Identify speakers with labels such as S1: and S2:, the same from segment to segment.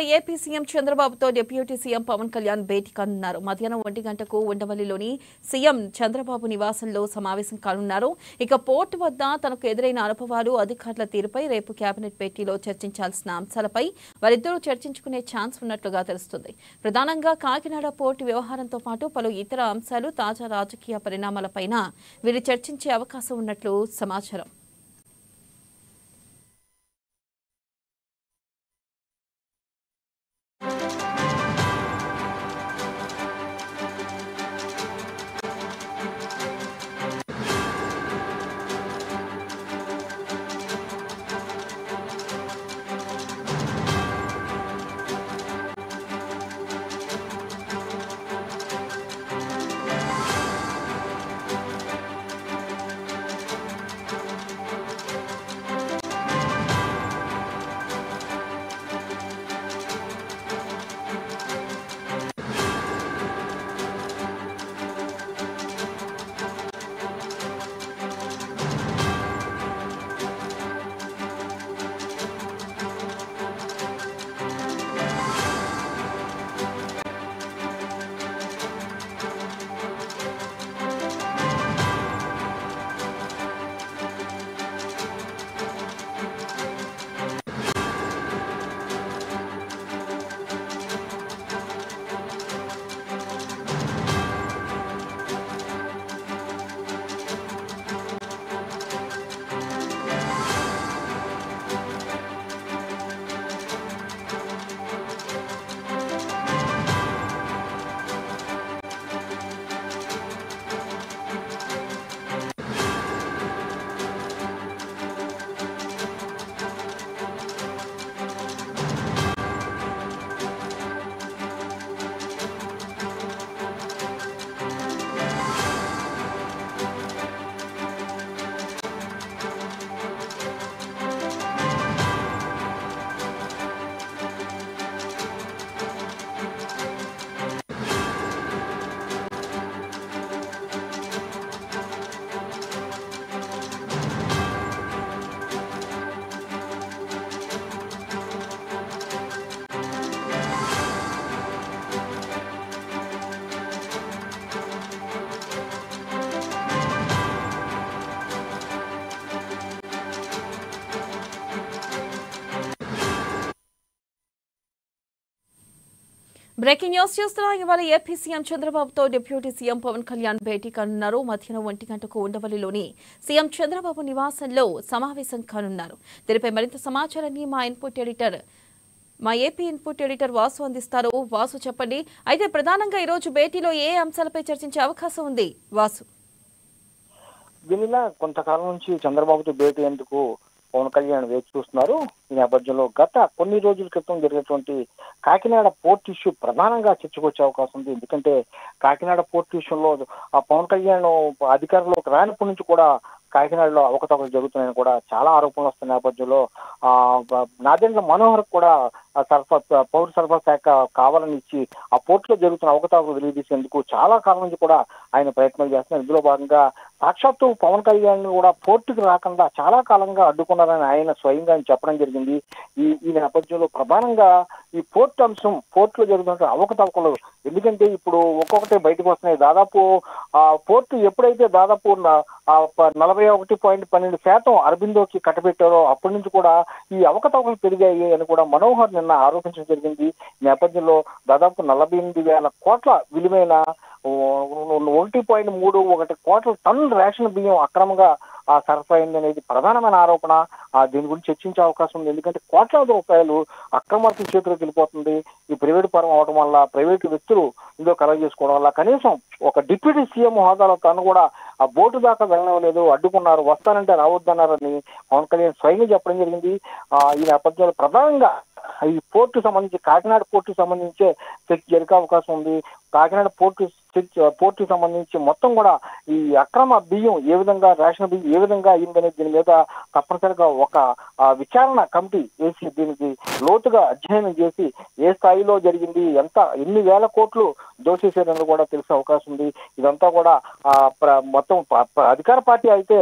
S1: AP CM చంద్రబాబుతో deputy CM Pawan Kalyan భేటీ కానున్నారు. మధ్యాహ్నం 1 గంటకు ఉండవల్లిలోని సీఎం చంద్రబాబు నివాసంలో సమావేశం కానున్నారు. ఇక పోర్టు వద్ద తనకు ఎదురైన అనుభవాలు, అధికారుల తీరుపై రేపు కేబినెట్ భేటీలో చర్చించాల్సిన అంశాలపై వారిద్దరూ చర్చించుకునే ఛాన్స్ ఉన్నట్లుగా తెలుస్తుంది. ప్రధానంగా కాకినాడ పోర్టు వ్యవహారంతో పాటు పలు ఇతర అంశాలు, తాజా రాజకీయ పరిణామాలపైన వీరు చర్చించే అవకాశం ఉన్నట్లు సమాచారం. బ్రేకింగ్ న్యూస్ చూస్తున్నాం. ఇవాళ ఏపీ సీఎం చంద్రబాబుతో డిప్యూటీ సీఎం పవన్ కళ్యాణ్ భేటీ కానున్నారు. మధ్యాహ్నం 1 గంటకు ఉండవల్లిలోని సీఎం చంద్రబాబు నివాసంలో సమావేశం కానున్నారు. దీనిపై మరింత సమాచారాన్ని మా ఏపీ ఇన్పుట్ ఎడిటర్ వాసు అందిస్తారు. వాసు, చెప్పండి. అయితే ప్రధానంగా ఈరోజు భేటీలో ఏ అంశాలపై చర్చించే అవకాశం ఉంది? వాసు,
S2: దీనిలా కొంతకాలం నుంచి చంద్రబాబుతో భేటీ ఎందుకు పవన్ కళ్యాణ్ వేచి చూస్తున్నారు. ఈ నేపథ్యంలో గత కొన్ని రోజుల క్రితం జరిగినటువంటి కాకినాడ పోర్ట్ ఇష్యూ ప్రధానంగా చర్చకు వచ్చే అవకాశం ఉంది. ఎందుకంటే కాకినాడ పోర్ట్ ఇష్యూలో ఆ పవన్ కళ్యాణ్ అధికారంలోకి రానప్పటి నుంచి కూడా కాకినాడలో అవకతవకలు జరుగుతున్నాయని కూడా చాలా ఆరోపణలు వస్తున్న నేపథ్యంలో నాదెండ్ల మనోహర్ కూడా పౌర సరఫరా శాఖ కావాలని ఇచ్చి ఆ పోర్టులో జరుగుతున్న అవకతవకలు వెలిగితీసేందుకు చాలా కాలం నుంచి కూడా ఆయన ప్రయత్నాలు చేస్తున్నారు. ఇందులో భాగంగా సాక్షాత్తు పవన్ కళ్యాణ్ కూడా పోర్టుకు రాకుండా చాలా కాలంగా అడ్డుకున్నారని ఆయన స్వయంగా చెప్పడం జరిగింది. ఈ నేపథ్యంలో ప్రధానంగా ఈ పోర్టు అంశం, పోర్టులో జరుగుతున్న అవకతవకలు, ఎందుకంటే ఇప్పుడు ఒక్కొక్కటి బయటకు వస్తున్నాయి. దాదాపు పోర్టు ఎప్పుడైతే దాదాపు 41.12% అరబిందోకి కట్టబెట్టారో అప్పటి నుంచి కూడా ఈ అవకతవకలు పెరిగాయి అని కూడా మనోహర్ నిన్న ఆరోపించడం జరిగింది. ఈ నేపథ్యంలో దాదాపు 48,000 కోట్ల విలువైన 1.31 కోట్ల టన్నుల రేషన్ బియ్యం అక్రమంగా సరఫరా అయింది అనేది ప్రధానమైన ఆరోపణ. దీని గురించి చర్చించే అవకాశం ఉంది. ఎందుకంటే కోట్లాది రూపాయలు అక్రమార్కుల చేతిలోకి వెళ్ళిపోతుంది. ఈ ప్రైవేటు పరం అవడం వల్ల, ప్రైవేటు వ్యక్తులు ఇందులో కలెక్ట్ చేసుకోవడం వల్ల కనీసం ఒక డిప్యూటీ సీఎం హోదాలో తను కూడా ఆ బోటు దాకా వెళ్ళలేదు, అడ్డుకున్నారు. వస్తానంటే రావద్దన్నారని పవన్ కళ్యాణ్ స్వయంగా చెప్పడం జరిగింది. ఈ నేపథ్యంలో ప్రధానంగా ఈ పోర్టు సంబంధించి కాకినాడ పోర్టు సంబంధించే చర్చ జరిగే అవకాశం ఉంది. కాకినాడ పోర్టు సంబంధించి మొత్తం కూడా ఈ అక్రమ బియ్యం ఏ విధంగా, రేషన్ బియ్యం ఏ విధంగా అయిందనే దీని మీద తప్పనిసరిగా ఒక విచారణ కమిటీ వేసి దీనికి లోతుగా అధ్యయనం చేసి ఏ స్థాయిలో జరిగింది, ఎన్ని వేల కోట్లు దోషేసేదని కూడా తెలిసే అవకాశం ఉంది. ఇదంతా కూడా మొత్తం అధికార పార్టీ అయితే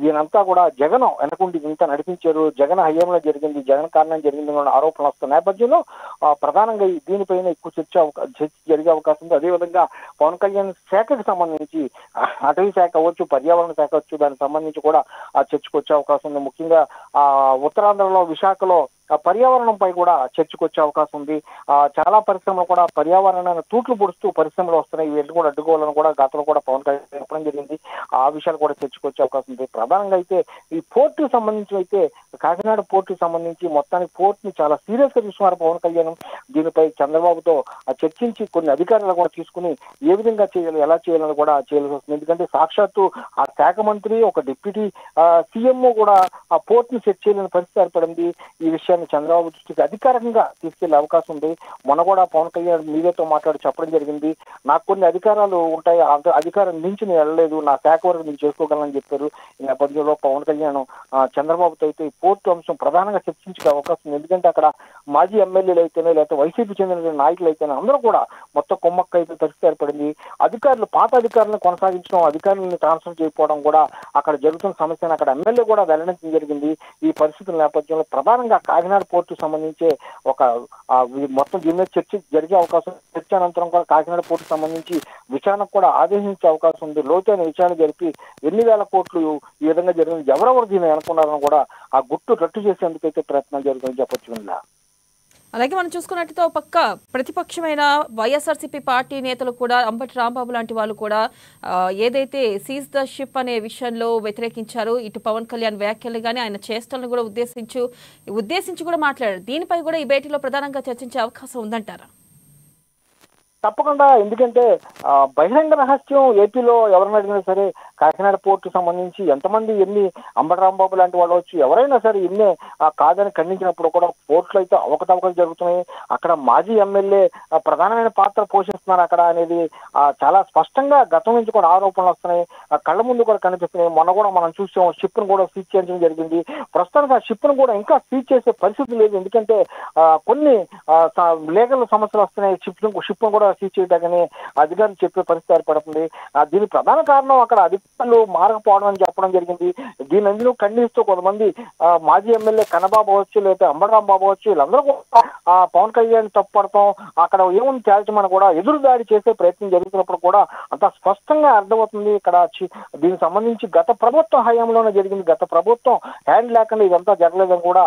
S2: దీనంతా కూడా జగన్ వెనకుండి ఇంత నడిపించారు, జగన్ హయాంలో జరిగింది, జగన్ కారణం జరిగింది అన్న ఆరోపణలు వస్తున్న నేపథ్యంలో ప్రధానంగా దీనిపైన ఎక్కువ చర్చ జరిగే అవకాశం ఉంది. అదేవిధంగా పవన్ కళ్యాణ్ శాఖకు సంబంధించి అటవీ శాఖ అవ్వచ్చు, పర్యావరణ శాఖ అవచ్చు, దానికి సంబంధించి కూడా చర్చకు వచ్చే అవకాశం ఉంది. ముఖ్యంగా ఉత్తరాంధ్రలో విశాఖలో పర్యావరణంపై కూడా చర్చకు వచ్చే అవకాశం ఉంది. చాలా పరిశ్రమలు కూడా పర్యావరణాన్ని తూట్లు పొడుస్తూ పరిశ్రమలు వస్తున్నాయి, వీటిని కూడా అడ్డుకోవాలని కూడా గతంలో కూడా పవన్ కళ్యాణ్ చెప్పడం జరిగింది. ఆ విషయాలు కూడా చర్చకు వచ్చే అవకాశం ఉంది. ప్రధానంగా అయితే ఈ పోర్టుకు సంబంధించి అయితే కాకినాడ పోర్టుకు సంబంధించి మొత్తానికి పోర్టుని చాలా సీరియస్ గా చూస్తున్నారు పవన్ కళ్యాణ్. దీనిపై చంద్రబాబుతో చర్చించి కొన్ని అధికారులు కూడా తీసుకుని ఏ విధంగా చేయాలి, ఎలా చేయాలని కూడా చేయాల్సి వస్తుంది. ఎందుకంటే సాక్షాత్తు ఆ శాఖ మంత్రి, ఒక డిప్యూటీ సీఎంఓ కూడా ఆ పోర్టుని సెట్ చేయలేని పరిస్థితి ఏర్పడింది. ఈ విషయాన్ని చంద్రబాబు దృష్టికి అధికారికంగా తీసుకెళ్లే అవకాశం ఉంది. మొన్న కూడా పవన్ కళ్యాణ్ మీడియాతో మాట్లాడి చెప్పడం జరిగింది, నాకు కొన్ని అధికారాలు ఉంటాయి, అధికారం నుంచి నేను వెళ్ళలేదు, నా శాఖ వరకు నేను చేసుకోగలనని చెప్పారు. ఈ నేపథ్యంలో పవన్ కళ్యాణ్ చంద్రబాబుతో అయితే ఈ పోర్టు అంశం ప్రధానంగా చర్చించే అవకాశం ఉంది. ఎందుకంటే అక్కడ మాజీ ఎమ్మెల్యేలు అయితేనే, లేకపోతే వైసీపీ చెందిన నాయకులు అయితేనే అందరూ కూడా మొత్తం కొమ్మక్క అయితే పరిస్థితి ఏర్పడింది. అధికారులు పాత అధికారులను కొనసాగించడం, అధికారులను ట్రాన్స్ఫర్ చేయకపోవడం కూడా అక్కడ జరుగుతున్న సమస్యను అక్కడ ఎమ్మెల్యే కూడా వెల్లడించడం జరిగింది. ఈ పరిస్థితుల నేపథ్యంలో ప్రధానంగా కాకినాడ పోర్టుకు సంబంధించి ఒక మొత్తం దీని మీద చర్చ జరిగే అవకాశం, చర్చ అనంతరం కూడా కాకినాడ పోర్టుకు సంబంధించి విచారణకు కూడా ఆదేశించే అవకాశం ఉంది. లోతైన విచారణ జరిపి ఎన్ని వేల కోట్లు ఈ విధంగా జరిగింది, ఎవరెవరు దీన్ని అనుకున్నారని కూడా ఆ గుట్టు రట్టు చేసేందుకైతే ప్రయత్నం జరుగుతుందని చెప్పొచ్చు.
S1: అలాగే మనం చూసుకున్నట్టుతో పక్క ప్రతిపక్షమైన వైఎస్ఆర్సీపీ పార్టీ నేతలు కూడా అంబటి రాంబాబు లాంటి వాళ్ళు కూడా ఏదైతే సీజ్ ద షిప్ అనే విషయంలో వ్యతిరేకించారు, ఇటు పవన్ కళ్యాణ్ వ్యాఖ్యలు కానీ ఆయన చేష్టలను కూడా ఉద్దేశించి కూడా మాట్లాడారు. దీనిపై కూడా ఈ భేటీలో ప్రధానంగా చర్చించే అవకాశం ఉందంటారా?
S2: తప్పకుండా. ఎందుకంటే బహిరంగ రహస్యం ఏపీలో ఎవరైనా అడిగినా సరే కాకినాడ పోర్టుకు సంబంధించి ఎంతమంది ఎన్ని అంబటి రాంబాబు లాంటి వాళ్ళు వచ్చి ఎవరైనా సరే ఎన్నే కాదని ఖండించినప్పుడు కూడా పోర్టులో అయితే అవకతవకలు జరుగుతున్నాయి, అక్కడ మాజీ ఎమ్మెల్యే ప్రధానమైన పాత్ర పోషిస్తున్నారు అక్కడ అనేది చాలా స్పష్టంగా గతం నుంచి కూడా ఆరోపణలు వస్తున్నాయి, కళ్ళ ముందు కూడా కనిపిస్తున్నాయి. మొన్న కూడా మనం చూసాం, షిప్ ను కూడా సీజ్ చేయడం జరిగింది. ప్రస్తుతానికి ఆ షిప్ ను కూడా ఇంకా సీజ్ చేసే పరిస్థితి లేదు. ఎందుకంటే కొన్ని లీగల్ సమస్యలు వస్తున్నాయి, షిప్ ను కూడా సీజ్ చేయడాన్ని అధికారులు చెప్పే పరిస్థితి ఏర్పడుతుంది. దీని ప్రధాన కారణం అక్కడ అధికారులు మారకపోవడం అని చెప్పడం జరిగింది. దీని అందరూ ఖండిస్తూ కొంతమంది మాజీ ఎమ్మెల్యే కన్నబాబు అవచ్చు, లేకపోతే అంబటరాంబాబు అవచ్చు, వీళ్ళందరూ కూడా పవన్ కళ్యాణ్ తప్పుపడతాం, అక్కడ ఏముంది తేల్చమని కూడా ఎదురు దాడి చేసే ప్రయత్నం జరుగుతున్నప్పుడు కూడా అంత స్పష్టంగా అర్థమవుతుంది. ఇక్కడ దీనికి సంబంధించి గత ప్రభుత్వం హయాంలోనే జరిగింది, గత ప్రభుత్వం హ్యాండ్ లేకుండా ఇదంతా జరగలేదని కూడా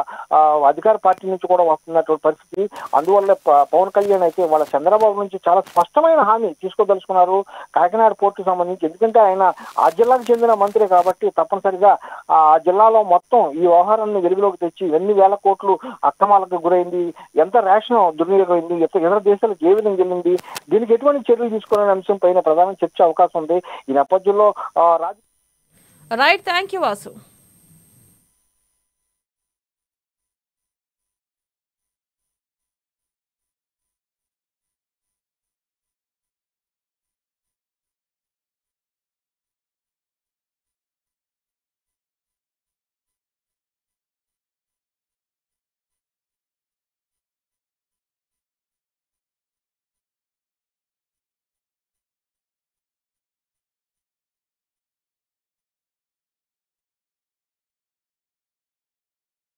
S2: అధికార పార్టీ నుంచి కూడా వస్తున్నటువంటి పరిస్థితి. అందువల్ల పవన్ కళ్యాణ్ అయితే వాళ్ళ చంద్రబాబు నుంచి చాలా స్పష్టమైన హామీ తీసుకోదలుచుకున్నారు కాకినాడ పోర్టుకు సంబంధించి. ఎందుకంటే ఆయన ఆ జిల్లాకు చెందిన మంత్రి కాబట్టి తప్పనిసరిగా ఆ జిల్లాలో మొత్తం ఈ వ్యవహారాన్ని వెలుగులోకి తెచ్చి ఎన్ని వేల కోట్లు అక్రమాలకు గురైంది, ఎంత రేషన్ దుర్వినియోగం అయింది, ఇతర దేశాలకు ఏ విధంగా వెళ్ళింది, దీనికి ఎటువంటి చర్యలు తీసుకునే అంశం పైన ప్రధాన చర్చ అవకాశం ఉంది. ఈ నేపథ్యంలో
S1: రైట్, థ్యాంక్ యూ వాసు.